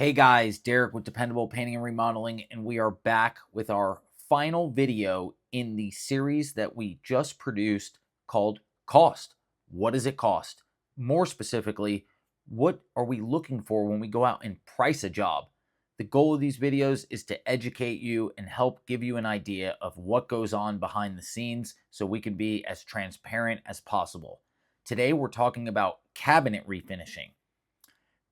Hey guys, Derek with Dependable Painting and Remodeling, and we are back with our final video in the series that we just produced called Cost. What does it cost? More specifically, what are we looking for when we go out and price a job? The goal of these videos is to educate you and help give you an idea of what goes on behind the scenes so we can be as transparent as possible. Today, we're talking about cabinet refinishing.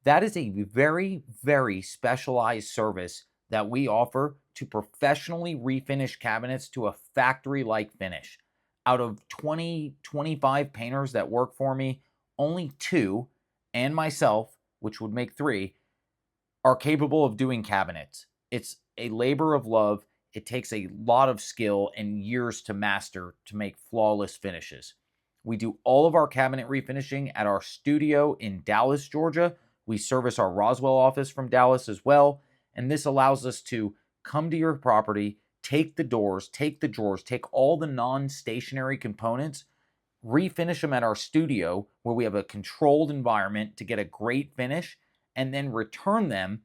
That is a very, very specialized service that we offer to professionally refinish cabinets to a factory-like finish. Out of 20, 25 painters that work for me, only 2, and myself, which would make 3, are capable of doing cabinets. It's a labor of love. It takes a lot of skill and years to master to make flawless finishes. We do all of our cabinet refinishing at our studio in Dallas, Georgia. We service our Roswell office from Dallas as well. And this allows us to come to your property, take the doors, take the drawers, take all the non-stationary components, refinish them at our studio where we have a controlled environment to get a great finish, and then return them.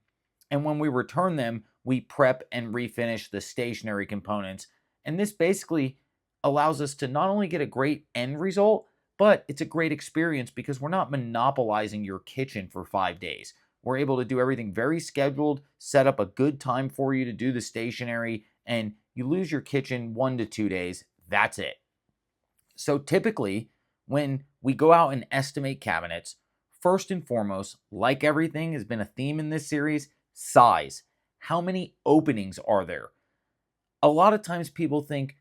And when we return them, we prep and refinish the stationary components. And this basically allows us to not only get a great end result, but it's a great experience because we're not monopolizing your kitchen for 5 days. We're able to do everything very scheduled, set up a good time for you to do the stationary, and you lose your kitchen 1 to 2 days. That's it. So typically, when we go out and estimate cabinets, first and foremost, like everything has been a theme in this series, size. How many openings are there? A lot of times people think,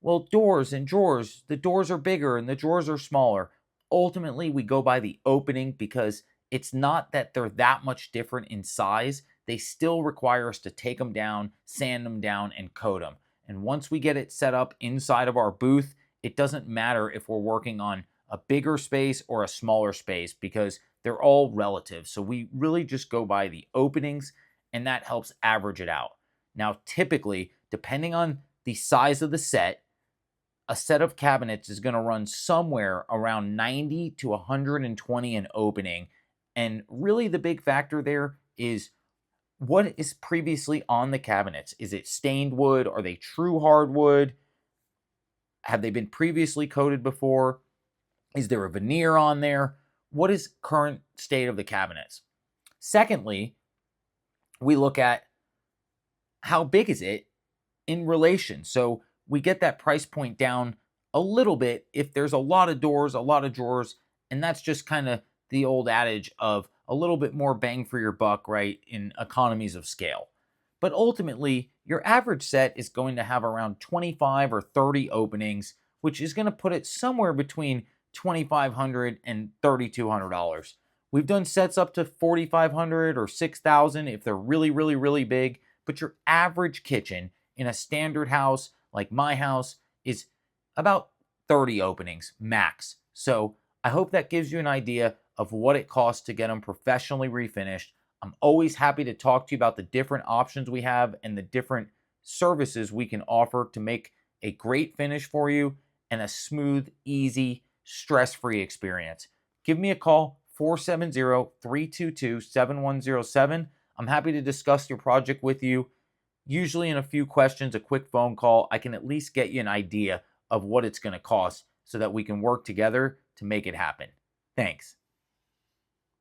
well, doors and drawers, the doors are bigger and the drawers are smaller. Ultimately, we go by the opening because it's not that they're that much different in size. They still require us to take them down, sand them down, and coat them. And once we get it set up inside of our booth, it doesn't matter if we're working on a bigger space or a smaller space because they're all relative. So we really just go by the openings, and that helps average it out. Now, typically, depending on the size of the set, a set of cabinets is going to run somewhere around 90 to 120 an opening. And really the big factor there is what is previously on the cabinets. Is it stained wood? Are they true hardwood? Have they been previously coated before? Is there a veneer on there? What is current state of the cabinets? Secondly, we look at how big is it in relation. So we get that price point down a little bit if there's a lot of doors, a lot of drawers, and that's just kind of the old adage of a little bit more bang for your buck, right, in economies of scale. But ultimately, your average set is going to have around 25 or 30 openings, which is going to put it somewhere between $2,500 and $3,200. We've done sets up to $4,500 or $6,000 if they're really, really, really big, but your average kitchen in a standard house like my house is about 30 openings max. So I hope that gives you an idea of what it costs to get them professionally refinished. I'm always happy to talk to you about the different options we have and the different services we can offer to make a great finish for you and a smooth, easy, stress-free experience. Give me a call, 470-322-7107. I'm happy to discuss your project with you. Usually in a few questions, a quick phone call, I can at least get you an idea of what it's going to cost so that we can work together to make it happen. Thanks.